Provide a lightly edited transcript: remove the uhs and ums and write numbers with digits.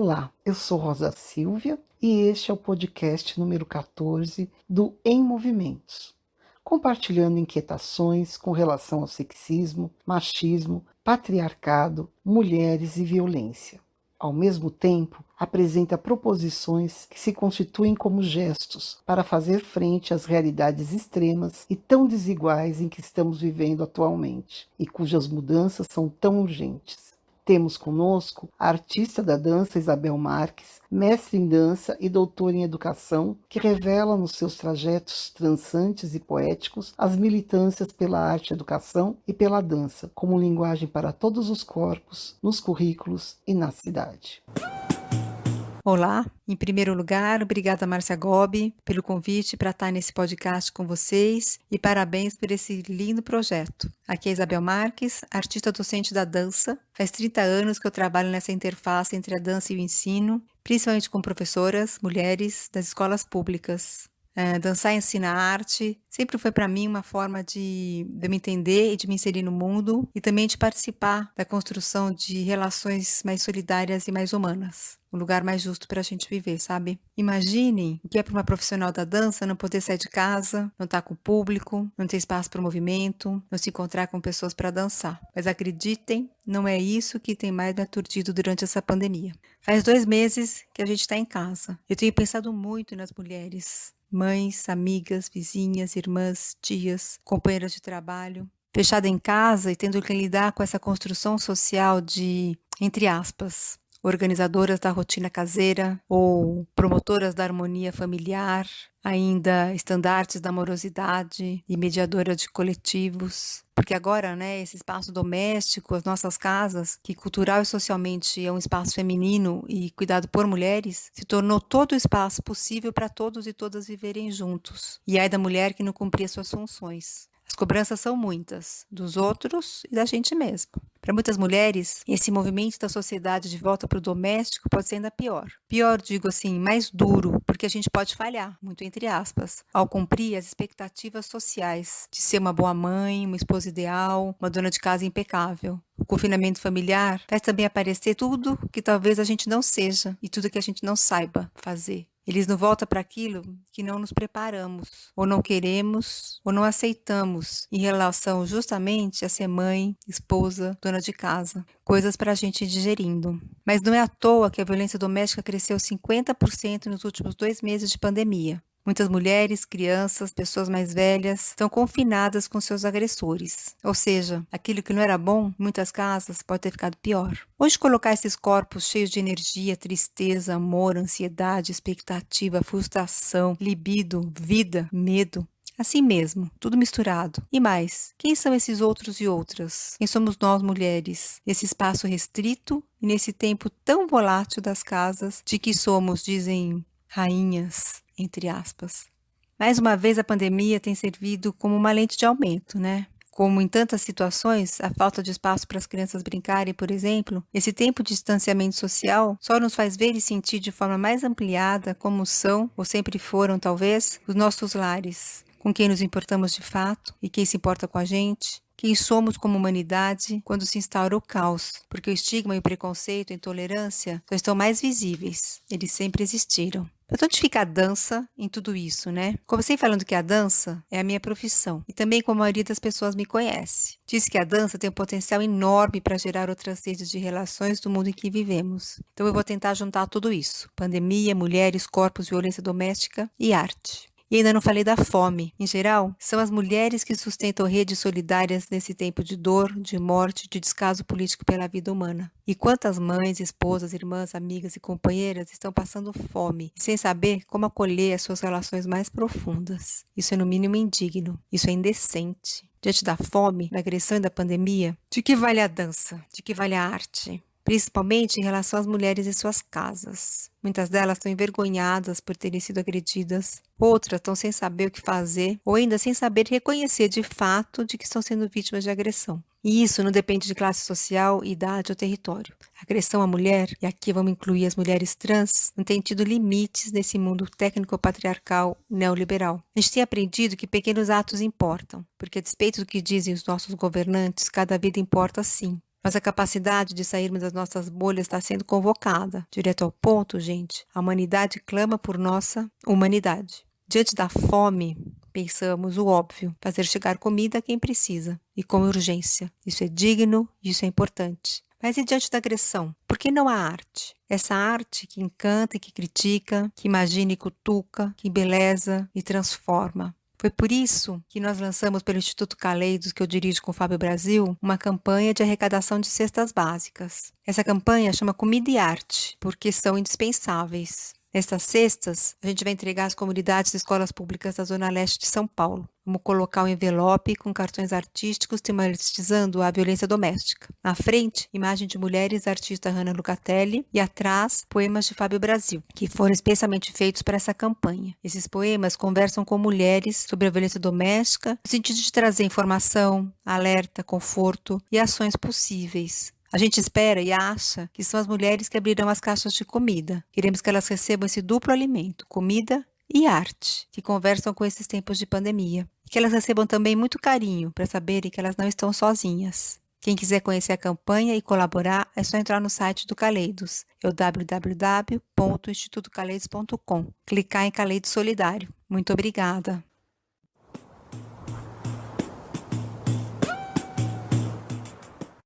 Olá, eu sou Rosa Silvia e este é o podcast número 14 do Em Movimentos, compartilhando inquietações com relação ao sexismo, machismo, patriarcado, mulheres e violência. Ao mesmo tempo, apresenta proposições que se constituem como gestos para fazer frente às realidades extremas e tão desiguais em que estamos vivendo atualmente e cujas mudanças são tão urgentes. Temos conosco a artista da dança Isabel Marques, mestre em dança e doutora em educação, que revela nos seus trajetos dançantes e poéticos as militâncias pela arte e educação e pela dança, como linguagem para todos os corpos, nos currículos e na cidade. Olá, em primeiro lugar, obrigada Márcia Gobi pelo convite para estar nesse podcast com vocês e parabéns por esse lindo projeto. Aqui é Isabel Marques, artista docente da dança. Faz 30 anos que eu trabalho nessa interface entre a dança e o ensino, principalmente com professoras, mulheres das escolas públicas. Dançar e ensinar arte sempre foi para mim uma forma de eu me entender e de me inserir no mundo e também de participar da construção de relações mais solidárias e mais humanas. Um lugar mais justo para a gente viver, sabe? Imaginem o que é para uma profissional da dança não poder sair de casa, não estar com o público, não ter espaço para o movimento, não se encontrar com pessoas para dançar. Mas acreditem, não é isso que tem mais me aturdido durante essa pandemia. Faz 2 meses que a gente está em casa. Eu tenho pensado muito nas mulheres, mães, amigas, vizinhas, irmãs, tias, companheiras de trabalho, fechada em casa e tendo que lidar com essa construção social de, entre aspas, organizadoras da rotina caseira ou promotoras da harmonia familiar, ainda estandartes da amorosidade e mediadora de coletivos. Porque agora, esse espaço doméstico, as nossas casas, que cultural e socialmente é um espaço feminino e cuidado por mulheres, se tornou todo o espaço possível para todos e todas viverem juntos. E ai da mulher que não cumpria suas funções. As cobranças são muitas, dos outros e da gente mesma. Para muitas mulheres, esse movimento da sociedade de volta para o doméstico pode ser ainda pior. Pior, digo assim, mais duro, porque a gente pode falhar, muito entre aspas, ao cumprir as expectativas sociais de ser uma boa mãe, uma esposa ideal, uma dona de casa impecável. O confinamento familiar faz também aparecer tudo que talvez a gente não seja e tudo que a gente não saiba fazer. Eles não voltam para aquilo que não nos preparamos, ou não queremos, ou não aceitamos em relação justamente a ser mãe, esposa, dona de casa. Coisas para a gente ir digerindo. Mas não é à toa que a violência doméstica cresceu 50% nos últimos 2 meses de pandemia. Muitas mulheres, crianças, pessoas mais velhas estão confinadas com seus agressores. Ou seja, aquilo que não era bom, em muitas casas, pode ter ficado pior. Onde colocar esses corpos cheios de energia, tristeza, amor, ansiedade, expectativa, frustração, libido, vida, medo? Assim mesmo, tudo misturado. E mais, quem são esses outros e outras? Quem somos nós mulheres? Nesse espaço restrito e nesse tempo tão volátil das casas, de que somos, dizem, rainhas, entre aspas. Mais uma vez a pandemia tem servido como uma lente de aumento, né? Como em tantas situações, a falta de espaço para as crianças brincarem, por exemplo, esse tempo de distanciamento social só nos faz ver e sentir de forma mais ampliada como são, ou sempre foram talvez, os nossos lares, com quem nos importamos de fato e quem se importa com a gente. Quem somos como humanidade quando se instaura o caos, porque o estigma e o preconceito, a intolerância, só estão mais visíveis. Eles sempre existiram. Então, onde fica a dança em tudo isso, né? Comecei falando que a dança é a minha profissão e também como a maioria das pessoas me conhece. Disse que a dança tem um potencial enorme para gerar outras redes de relações do mundo em que vivemos. Então eu vou tentar juntar tudo isso: pandemia, mulheres, corpos, violência doméstica e arte. E ainda não falei da fome. Em geral, são as mulheres que sustentam redes solidárias nesse tempo de dor, de morte, de descaso político pela vida humana. E quantas mães, esposas, irmãs, amigas e companheiras estão passando fome, sem saber como acolher as suas relações mais profundas. Isso é no mínimo indigno. Isso é indecente. Diante da fome, da agressão e da pandemia, de que vale a dança? De que vale a arte? Principalmente em relação às mulheres em suas casas. Muitas delas estão envergonhadas por terem sido agredidas, outras estão sem saber o que fazer ou ainda sem saber reconhecer de fato de que estão sendo vítimas de agressão. E isso não depende de classe social, idade ou território. A agressão à mulher, e aqui vamos incluir as mulheres trans, não tem tido limites nesse mundo técnico-patriarcal neoliberal. A gente tem aprendido que pequenos atos importam, porque a despeito do que dizem os nossos governantes, cada vida importa sim. Nossa capacidade de sairmos das nossas bolhas está sendo convocada. Direto ao ponto, gente, a humanidade clama por nossa humanidade. Diante da fome, pensamos o óbvio, fazer chegar comida a quem precisa, e com urgência. Isso é digno e isso é importante. Mas e diante da agressão? Por que não a arte? Essa arte que encanta e que critica, que imagina e cutuca, que embeleza e transforma. Foi por isso que nós lançamos pelo Instituto Caleidos, que eu dirijo com o Fábio Brasil, uma campanha de arrecadação de cestas básicas. Essa campanha chama Comida e Arte, porque são indispensáveis. Nessas cestas, a gente vai entregar às comunidades e escolas públicas da Zona Leste de São Paulo. Vamos colocar o envelope com cartões artísticos tematizando a violência doméstica. Na frente, imagem de mulheres da artista Hanna Lucatelli e atrás, poemas de Fábio Brasil, que foram especialmente feitos para essa campanha. Esses poemas conversam com mulheres sobre a violência doméstica, no sentido de trazer informação, alerta, conforto e ações possíveis. A gente espera e acha que são as mulheres que abrirão as caixas de comida. Queremos que elas recebam esse duplo alimento, comida e arte, que conversam com esses tempos de pandemia. E que elas recebam também muito carinho para saberem que elas não estão sozinhas. Quem quiser conhecer a campanha e colaborar, é só entrar no site do Caleidos, é o www.institutocaleidos.com. Clicar em Caleidos Solidário. Muito obrigada.